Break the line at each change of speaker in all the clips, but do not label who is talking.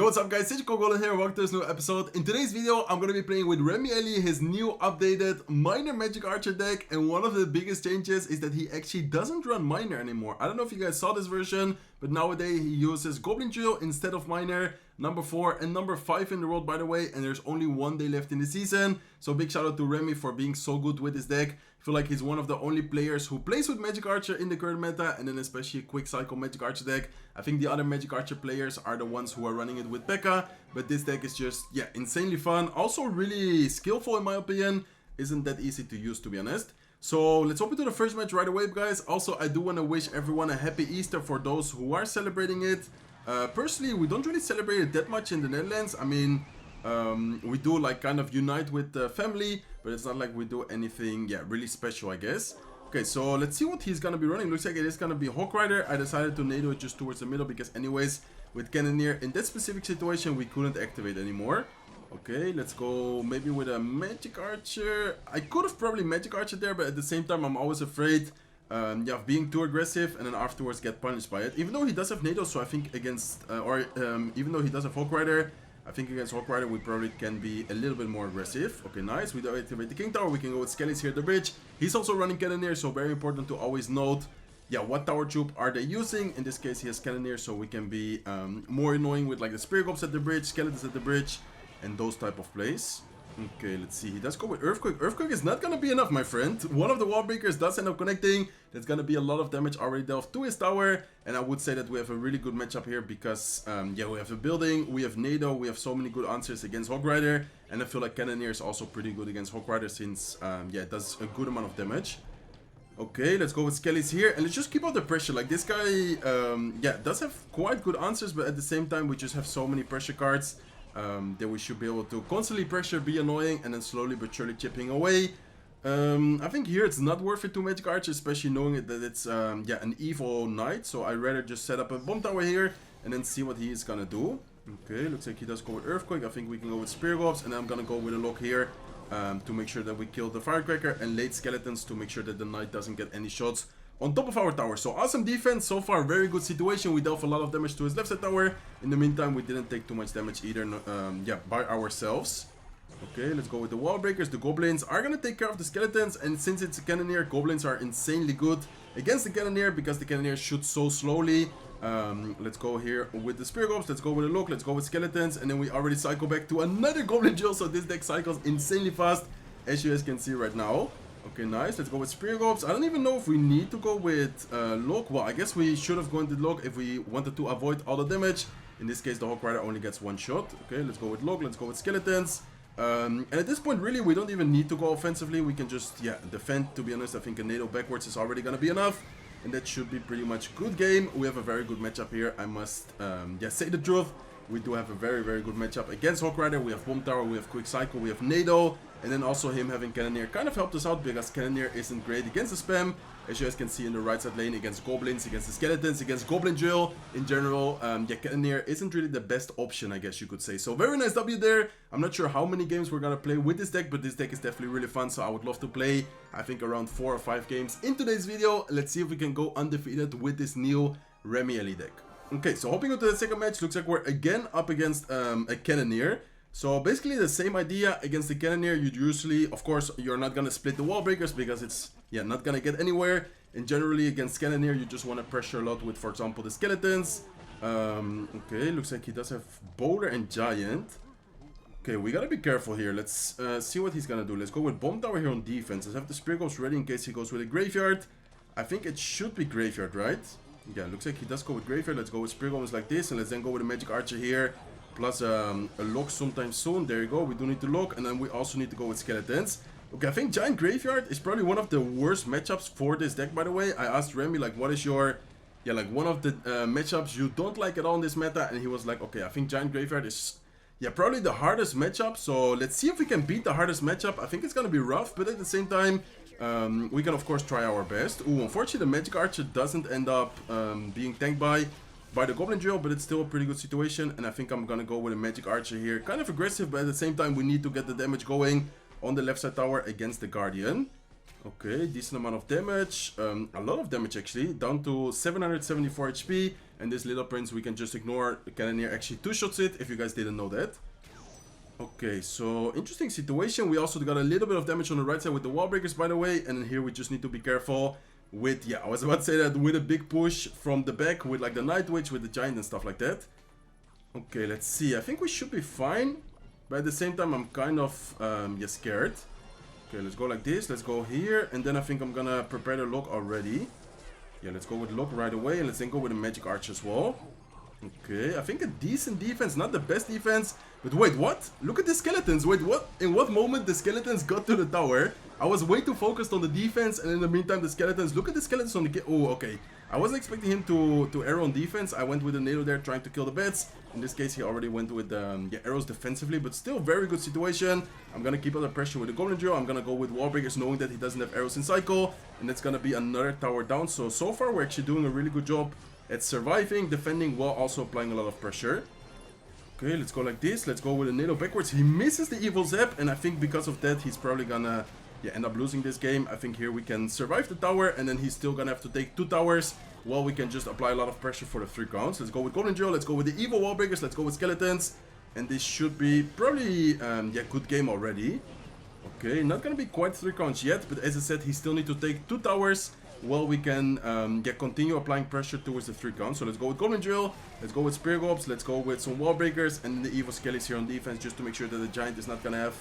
what's up guys, it's Goblin here, welcome to this new episode. In today's video, I'm going to be playing with REMIELI, his new updated Miner Magic Archer deck, and one of the biggest changes is that he actually doesn't run Miner anymore. I don't know if you guys saw this version, but nowadays he uses Goblin Drill instead of Miner, number 4 and number 5 in the world by the way, and there's only one day left in the season, so big shout out to Remy for being so good with this deck. I feel like he's one of the only players who plays with Magic Archer in the current meta, and then especially a quick cycle Magic Archer deck. I think the other Magic Archer players are the ones who are running it with P.E.K.K.A, but this deck is just, yeah, insanely fun. Also really skillful in my opinion. Isn't that easy to use, to be honest. So let's hop into the first match right away, guys. Also, I do want to wish everyone a happy Easter for those who are celebrating it. Personally, we don't really celebrate it that much in the Netherlands. I mean, we do like kind of unite with the family, but it's not like we do anything, yeah, really special, I guess. Okay, so let's see what he's gonna be running. Looks like it is gonna be Hog Rider. I decided to NATO it just towards the middle because anyways, with Cannoneer in that specific situation, we couldn't activate anymore. Okay, let's go maybe with a Magic Archer. I could have probably Magic Archer there, but at the same time, I'm always afraid yeah, of being too aggressive and then afterwards get punished by it. Even though he does have NATO, so I think against, even though he does have Hog Rider, I think against Hog Rider we probably can be a little bit more aggressive. Okay, nice. We do activate the King Tower. We can go with Skellies here at the bridge. He's also running Cannoneer, so very important to always note, yeah, what tower troop are they using. In this case, he has Cannoneer, so we can be more annoying with like the Spear Gobs at the bridge, Skeletons at the bridge, and those type of plays. Okay, let's see. He does go with Earthquake. Earthquake is not going to be enough, my friend. One of the wall breakers does end up connecting. That's going to be a lot of damage already dealt to his tower. And I would say that we have a really good matchup here because, yeah, we have a building, we have NATO, we have so many good answers against Hog Rider. And I feel like Cannoneer is also pretty good against Hog Rider since, yeah, it does a good amount of damage. Okay, let's go with Skellies here. And let's just keep up the pressure. Like, this guy, yeah, does have quite good answers, but at the same time, we just have so many pressure cards. That we should be able to constantly pressure, be annoying, and then slowly but surely chipping away. I think here it's not worth it to Magic Archer, especially knowing that it's yeah, an evil knight. So I'd rather just set up a bomb tower here and then see what he is gonna do. Okay, looks like he does go with Earthquake. I think we can go with Spear Gobs, and I'm gonna go with a lock here to make sure that we kill the Firecracker, and late Skeletons to make sure that the knight doesn't get any shots on top of our tower. So awesome defense so far, very good situation. We dealt a lot of damage to his left side tower. In the meantime, we didn't take too much damage either, yeah, by ourselves. Okay, let's go with the wall breakers. The goblins are gonna take care of the skeletons, and since it's a Cannoneer, goblins are insanely good against the Cannoneer because the Cannoneer shoots so slowly. Let's go here with the Spear Gobs. Let's go with a look. Let's go with skeletons, and then we already cycle back to another goblin drill. So this deck cycles insanely fast, as you guys can see right now. Okay, nice. Let's go with Spear Gobs. I don't even know if we need to go with Lock. Well, I guess we should have gone to Lock if we wanted to avoid all the damage. In this case, the Hog Rider only gets one shot. Okay, let's go with Lock. Let's go with Skeletons. And at this point, really, we don't even need to go offensively. We can just, yeah, defend. To be honest, I think a NATO backwards is already going to be enough. And that should be pretty much good game. We have a very good matchup here. I must, yeah, say the truth. We do have a very, very good matchup against Hog Rider. We have Bomb Tower, we have Quick Cycle, we have NATO. And then also him having Cannoneer kind of helped us out because Cannoneer isn't great against the spam. As you guys can see in the right side lane against Goblins, against the Skeletons, against Goblin Drill. In general, yeah, Cannoneer isn't really the best option, I guess you could say. So very nice W there. I'm not sure how many games we're going to play with this deck, but this deck is definitely really fun. So I would love to play, I think, around 4 or 5 games in today's video. Let's see if we can go undefeated with this new REMIELI deck. Okay, so hopping into the second match, looks like we're again up against a Cannoneer. So basically the same idea against the Cannoneer. You usually, of course, you're not going to split the wall breakers because it's, yeah, not going to get anywhere. And generally against Cannoneer, you just want to pressure a lot with, for example, the Skeletons. Okay, looks like he does have Boulder and Giant. Okay, we got to be careful here. Let's see what he's going to do. Let's go with Bomb Tower here on defense. Let's have the Spear Gobs ready in case he goes with a Graveyard. I think it should be Graveyard, right? Yeah, looks like he does go with Graveyard. Let's go with Spear Gobs like this. And let's then go with a Magic Archer here. Plus a lock sometime soon. There you go. We do need to lock. And then we also need to go with Skeletons. Okay, I think Giant Graveyard is probably one of the worst matchups for this deck, by the way. I asked Remy, like, what is your, yeah, like, one of the matchups you don't like at all in this meta? And he was like, okay, I think Giant Graveyard is, yeah, probably the hardest matchup. So let's see if we can beat the hardest matchup. I think it's going to be rough, but at the same time, we can, of course, try our best. Ooh, unfortunately, the Magic Archer doesn't end up being tanked by the Goblin Drill, but it's still a pretty good situation. And I think I'm going to go with a Magic Archer here. Kind of aggressive, but at the same time, we need to get the damage going on the left side tower against the Guardian. Okay, decent amount of damage. A lot of damage actually. Down to 774 HP. And this little prince we can just ignore. Cannoneer actually two-shots it, if you guys didn't know that. Okay, so interesting situation. We also got a little bit of damage on the right side with the wall breakers, by the way. And then here we just need to be careful with, yeah, I was about to say that, with a big push from the back with like the Night Witch, with the Giant and stuff like that. Okay, let's see. I think we should be fine. But at the same time, I'm kind of, yeah, scared. Okay, let's go like this. Let's go here. And then I think I'm gonna prepare the lock already. Yeah, let's go with lock right away. And let's then go with a magic arch as well. Okay, I think a decent defense. Not the best defense. But wait, what? Look at the skeletons. Wait, what? In what moment the skeletons got to the tower? I was way too focused on the defense. And in the meantime, the skeletons. Look at the skeletons on the... Oh, okay. I wasn't expecting him to arrow on defense. I went with a NATO there trying to kill the bats. In this case, he already went with yeah, arrows defensively, but still very good situation. I'm gonna keep under pressure with the Goblin Drill. I'm gonna go with wall breakers, knowing that he doesn't have arrows in cycle, and that's gonna be another tower down. So far we're actually doing a really good job at surviving, defending, while also applying a lot of pressure. Okay, let's go like this. Let's go with a NATO backwards. He misses the evil zap, and I think because of that, he's probably gonna, yeah, end up losing this game. I think here we can survive the tower, and then he's still gonna have to take 2 towers. Well, we can just apply a lot of pressure for the 3 counts. Let's go with Goblin Drill. Let's go with the evil wall breakers. Let's go with skeletons. And this should be probably, yeah, good game already. Okay, not gonna be quite 3 counts yet. But as I said, he still needs to take 2 towers. Well, we can, yeah, continue applying pressure towards the 3 counts. So let's go with Goblin Drill. Let's go with Spear Gobs. Let's go with some wall breakers. And the evil skellies here on defense, just to make sure that the giant is not gonna have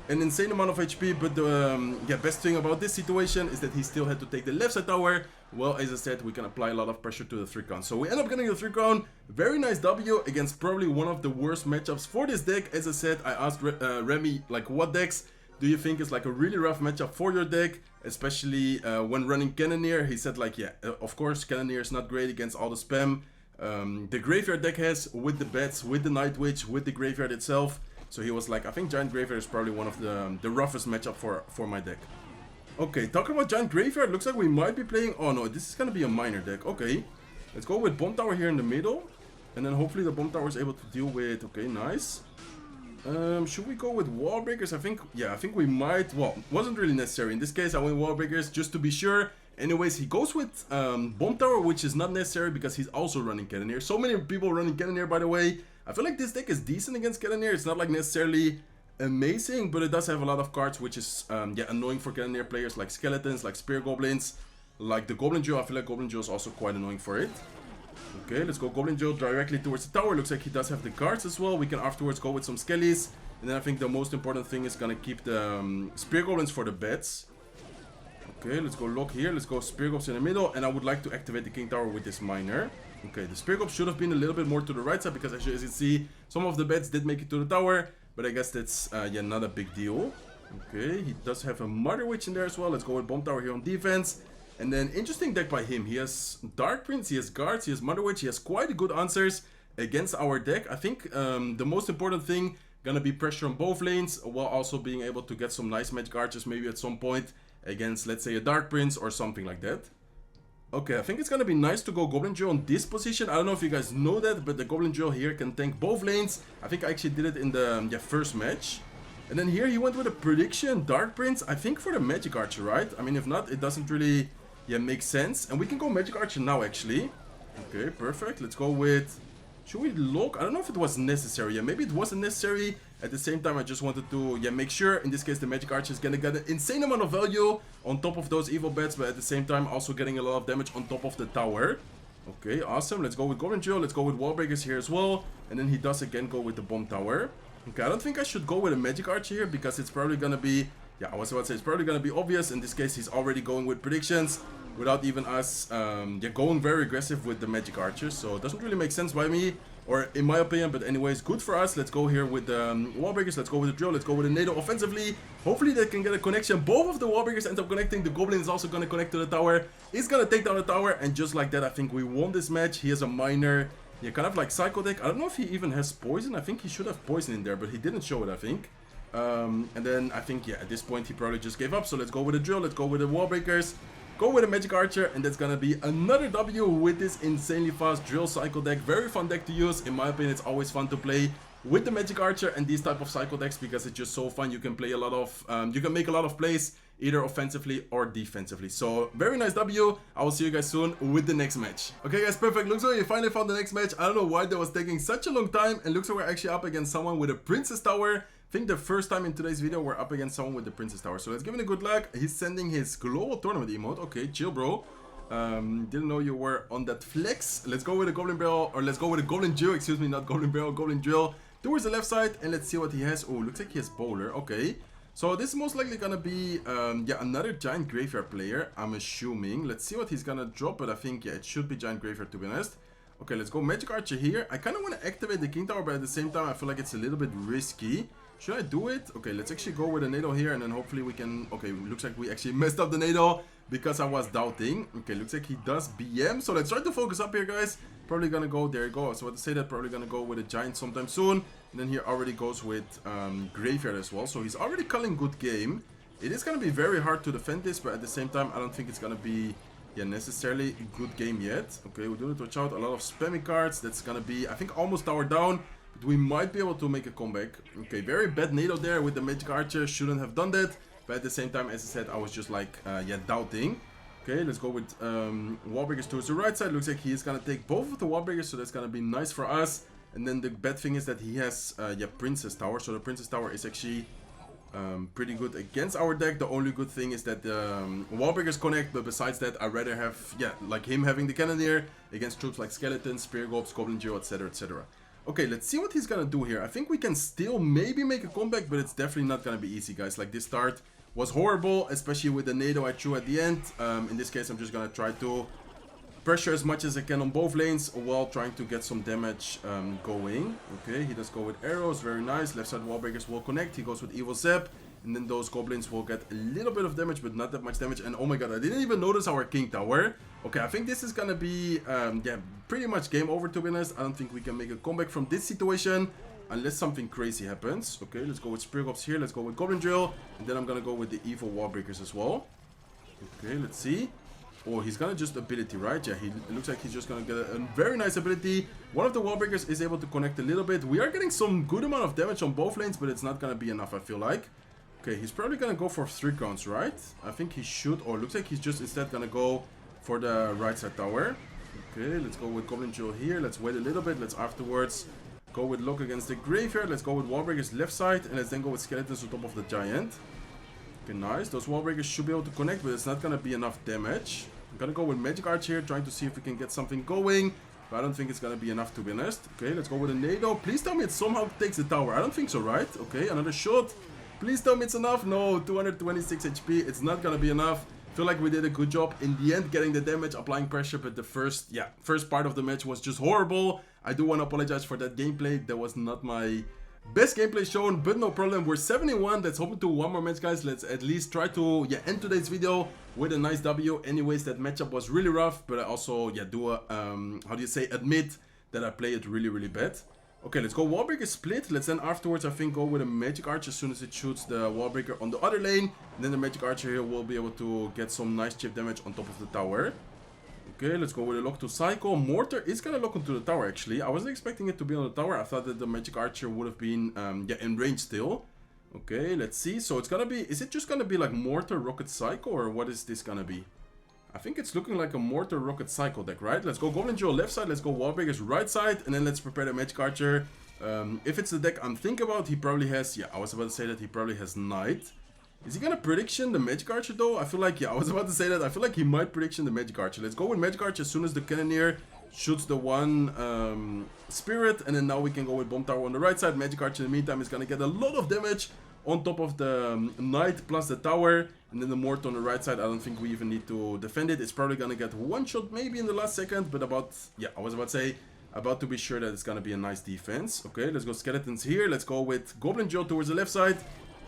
an insane amount of HP. But the yeah, best thing about this situation is that he still had to take the left side tower. Well, as I said, we can apply a lot of pressure to the 3 count. So we end up getting the 3 count. Very nice W against probably one of the worst matchups for this deck. As I said, I asked Remy, like, what decks do you think is like a really rough matchup for your deck, especially when running Cannoneer? He said, like, yeah, of course, Cannoneer is not great against all the spam the Graveyard deck has, with the bats, with the Night Witch, with the Graveyard itself. So he was like, I think Giant Graveyard is probably one of the roughest matchup for my deck. Okay, talking about Giant Graveyard, looks like we might be playing... Oh no, this is gonna be a miner deck. Okay, let's go with Bomb Tower here in the middle. And then hopefully the Bomb Tower is able to deal with... Okay, nice. Should we go with Wall Breakers? I think... Yeah, I think we might... Well, wasn't really necessary. In this case, I went Wall Breakers just to be sure. Anyways, he goes with Bomb Tower, which is not necessary because he's also running Cannoneer. So many people running Cannoneer, by the way. I feel like this deck is decent against Cannoneer. It's not like necessarily amazing, but it does have a lot of cards, which is yeah, annoying for Cannoneer players, like skeletons, like spear goblins, like the Goblin Drill. I feel like Goblin Drill is also quite annoying for it. Okay, let's go Goblin Drill directly towards the tower. Looks like he does have the guards as well. We can afterwards go with some skellies, and then I think the most important thing is gonna keep the spear goblins for the bats. Okay, let's go lock here. Let's go spear goblins in the middle, and I would like to activate the king tower with this miner. Okay, the spear goblins should have been a little bit more to the right side, because as you can see, some of the bats did make it to the tower. But I guess that's, yeah, not a big deal. Okay, he does have a Mother Witch in there as well. Let's go with Bomb Tower here on defense. And then, interesting deck by him. He has Dark Prince, he has Guards, he has Mother Witch. He has quite good answers against our deck. I think the most important thing gonna be pressure on both lanes, while also being able to get some nice magic archers maybe at some point against, let's say, a Dark Prince or something like that. Okay, I think it's gonna be nice to go Goblin Drill in this position. I don't know if you guys know that, but the Goblin Drill here can tank both lanes. I think I actually did it in the yeah, first match. And then here he went with a prediction, Dark Prince, I think for the Magic Archer, right? I mean, if not, it doesn't really, yeah, make sense. And we can go Magic Archer now, actually. Okay, perfect. Let's go with... Should we lock? I don't know if it was necessary. Yeah, maybe it wasn't necessary. At the same time, I just wanted to, yeah, make sure. In this case, the Magic Archer is gonna get an insane amount of value on top of those evil bats, but at the same time, also getting a lot of damage on top of the tower. Okay, awesome. Let's go with Goblin Drill. Let's go with Wall Breakers here as well. And then he does again go with the Bomb Tower. Okay, I don't think I should go with a Magic Archer here, because it's probably gonna be... Yeah, I was about to say, it's probably gonna be obvious. In this case, he's already going with predictions, without even us, yeah, going very aggressive with the Magic Archers. So it doesn't really make sense by me, or in my opinion, but anyways, good for us. Let's go here with the Wall Breakers. Let's go with the Drill. Let's go with the NATO offensively. Hopefully they can get a connection. Both of the Wall Breakers end up connecting. The Goblin is also gonna connect to the tower. He's gonna take down the tower, and just like that, I think we won this match. He has a miner. Yeah, kind of like Psycho deck. I don't know if he even has poison. I think he should have poison in there, but he didn't show it, I think. And then I think, yeah, at this point he probably just gave up. So let's go with the Drill. Let's go with the Wall Breakers. Go with a Magic Archer, and that's gonna be another W with this insanely fast Drill Cycle deck. Very fun deck to use. In my opinion, it's always fun to play with the Magic Archer and these type of Cycle decks, because it's just so fun. You can play a lot of, you can make a lot of plays either offensively or defensively. So very nice W. I will see you guys soon with the next match. Okay guys, perfect. Looks like we finally found the next match. I don't know why that was taking such a long time, and looks like we're actually up against someone with a Princess Tower. I think the first time in today's video we're up against someone with the Princess Tower. So let's give it a good luck. He's sending his global tournament emote. Okay, chill bro. Didn't know you were on that flex. Let's go with a Goblin Barrel, or let's go with a Goblin Drill, excuse me, not Goblin Barrel, Goblin Drill towards the left side, and let's see what he has. Oh, looks like he has Bowler. Okay, so this is most likely gonna be yeah, another Giant Graveyard player, I'm assuming. Let's see what he's gonna drop, but I think yeah, it should be Giant Graveyard to be honest. Okay, let's go Magic Archer here. I kind of want to activate the King Tower, but at the same time I feel like it's a little bit risky. Should I do it? Okay, let's actually go with a NATO here, and then hopefully we can... Okay, looks like we actually messed up the NATO because I was doubting. Okay, looks like he does BM. So let's try to focus up here, guys. Probably gonna go... There you go. So to say that, probably gonna go with a Giant sometime soon. And then he already goes with Graveyard as well. So he's already calling good game. It is gonna be very hard to defend this, but at the same time, I don't think it's gonna be... Yeah, necessarily good game yet. Okay, we do need to watch out. A lot of spammy cards. That's gonna be, I think, almost tower down. But we might be able to make a comeback. Okay, very bad NATO there with the Magic Archer. Shouldn't have done that. But at the same time, as I said, I was just like, yeah, doubting. Okay, let's go with wall breakers towards the right side. Looks like he is gonna take both of the wall breakers, so that's gonna be nice for us. And then the bad thing is that he has, yeah, Princess Tower. So the Princess Tower is actually pretty good against our deck. The only good thing is that the wall breakers connect, but besides that, I'd rather have, yeah, like him having the Cannoneer against troops like Skeletons, Spear Gobs, Goblin Geo, etc, etc. Okay, let's see what he's gonna do here. I think we can still maybe make a comeback, but it's definitely not gonna be easy, guys. Like, this start was horrible, especially with the NATO I threw at the end. In this case, I'm just gonna try to pressure as much as I can on both lanes while trying to get some damage going. Okay, he does go with arrows, very nice. Left side wall breakers will connect. He goes with Evil Zap, and then those goblins will get a little bit of damage, but not that much damage. And oh my god, I didn't even notice our King Tower. Okay, I think this is gonna be yeah, pretty much game over, to be honest. I don't think we can make a comeback from this situation unless something crazy happens. Okay, let's go with Spear Gobs here. Let's go with Goblin Drill, and then I'm gonna go with the evil wall breakers as well. Okay, let's see. Oh, he's gonna just ability, right? Yeah, it looks like he's just gonna get a very nice ability. One of the wall breakers is able to connect a little bit. We are getting some good amount of damage on both lanes, but it's not gonna be enough, I feel like. Okay, he's probably gonna go for 3 crowns, right? I think he should. Or looks like he's just instead gonna go for the right side tower. Okay, let's go with Goblin Drill here. Let's wait a little bit. Let's afterwards go with Lock against the Graveyard. Let's go with wall breakers left side, and let's then go with Skeletons on top of the Giant. Okay, nice. Those wall breakers should be able to connect, but it's not gonna be enough damage. I'm gonna go with Magic Arch here, trying to see if we can get something going. But I don't think it's gonna be enough, to be honest. Okay, let's go with a NATO. Please tell me it somehow takes the tower. I don't think so, right? Okay, another shot. Please tell me it's enough. No, 226 HP. It's not gonna be enough. I feel like we did a good job in the end getting the damage, applying pressure, but the first part of the match was just horrible. I do want to apologize for that gameplay. That was not my best gameplay shown, but no problem. We're 71. Let's hope to one more match, guys. Let's at least try to end today's video with a nice W. Anyways, that matchup was really rough, but I also do a how do you say, admit that I played it really, really bad. Okay, let's go Wallbreaker split. Let's then afterwards, I think, go with a Magic Archer as soon as it shoots the Wallbreaker on the other lane. And then the Magic Archer here will be able to get some nice chip damage on top of the tower. Okay, let's go with a lock to Cycle. Mortar is gonna lock onto the tower, actually. I wasn't expecting it to be on the tower. I thought that the Magic Archer would have been in range still. Okay, let's see. So it's gonna be, is it just gonna be like Mortar, Rocket, Cycle, or what is this gonna be? I think it's looking like a Mortar, Rocket, Cycle deck, right? Let's go Goblin Joe left side, let's go Wallbreakers right side, and then let's prepare the Magic Archer. If it's the deck I'm thinking about, he probably has, I was about to say that he probably has Knight. Is he gonna prediction the Magic Archer though? I feel like, I was about to say that. I feel like he might prediction the Magic Archer. Let's go with Magic Archer as soon as the Cannoneer shoots the one Spirit, and then now we can go with Bomb Tower on the right side. Magic Archer in the meantime is gonna get a lot of damage on top of the Knight plus the tower, and then the Mortar on the right side. I don't think we even need to defend it. It's probably gonna get one shot maybe in the last second, but I was about to say, about to be sure that it's gonna be a nice defense. Okay, let's go Skeletons here. Let's go with Goblin Joe towards the left side.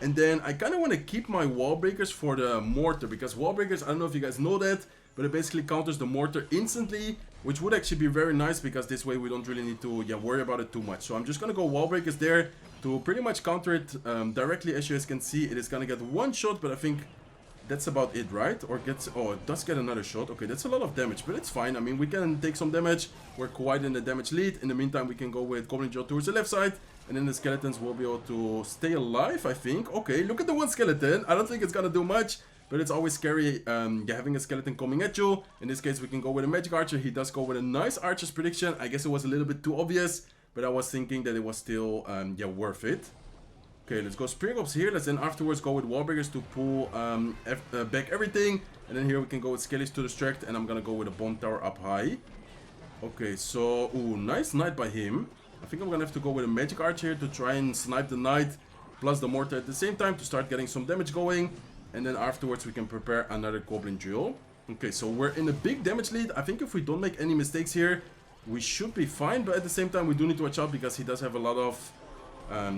And then I kind of want to keep my wall breakers for the Mortar, because wall breakers, I don't know if you guys know that, but it basically counters the Mortar instantly, which would actually be very nice, because this way we don't really need to worry about it too much. So I'm just going to go wall breakers there to pretty much counter it directly. As you guys can see, it is going to get one shot, but I think that's about it, right? Or gets, oh, it does get another shot. Okay, that's a lot of damage, but it's fine. I mean, we can take some damage. We're quite in the damage lead. In the meantime, we can go with Goblin Joe towards the left side, and then the Skeletons will be able to stay alive, I think. Okay, look at the one skeleton. I don't think it's gonna do much, but it's always scary having a skeleton coming at you. In this case, we can go with a magic archer. He does go with a nice archer's prediction. I guess it was a little bit too obvious, but I was thinking that it was still worth it. Okay, let's go Spear Gobs here. Let's then afterwards go with Wall Breakers to pull back everything. And then here we can go with Skellies to distract. And I'm gonna go with a Bomb Tower up high. Okay, so, ooh, nice Knight by him. I think I'm gonna have to go with a Magic Archer to try and snipe the Knight plus the Mortar at the same time to start getting some damage going. And then afterwards we can prepare another Goblin Drill. Okay, so we're in a big damage lead. I think if we don't make any mistakes here, we should be fine. But at the same time, we do need to watch out because he does have a lot of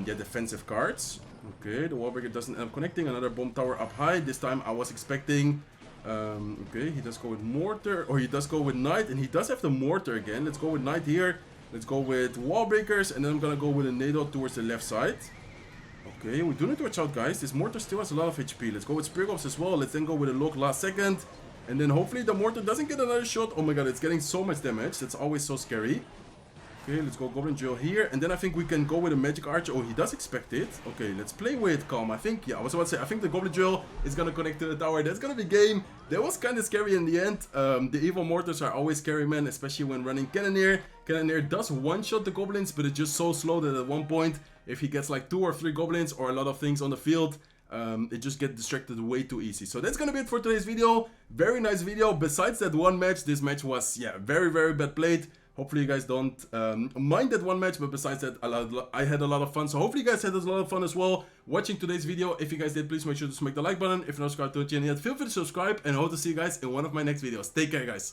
defensive cards. Okay, the Wallbreaker doesn't end up connecting. Another Bomb Tower up high. This time I was expecting... okay, he does go with Mortar, or he does go with Knight, and he does have the Mortar again. Let's go with Knight here. Let's go with Wall Breakers, and then I'm gonna go with a Nado towards the left side. Okay, we do need to watch out, guys. This Mortar still has a lot of HP. Let's go with Spear Gobs as well. Let's then go with a Lock last second. And then hopefully the Mortar doesn't get another shot. Oh my god, it's getting so much damage. That's always so scary. Okay, let's go Goblin Drill here. And then I think we can go with a Magic Archer. Oh, he does expect it. Okay, let's play with Calm. I think, yeah, I was about to say, I think the Goblin Drill is going to connect to the tower. That's going to be game. That was kind of scary in the end. The Evil Mortars are always scary, man, especially when running Cannoneer. Cannoneer does one-shot the Goblins, but it's just so slow that at one point, if he gets like 2 or 3 Goblins or a lot of things on the field, it just gets distracted way too easy. So that's gonna be it for today's video. Very nice video. Besides that one match, this match was, yeah, very, very bad played. Hopefully you guys don't mind that one match, but besides that, I had a lot of fun. So hopefully you guys had a lot of fun as well watching today's video. If you guys did, please make sure to smack the like button. If you're not subscribed to the channel yet, feel free to subscribe, and I hope to see you guys in one of my next videos. Take care, guys.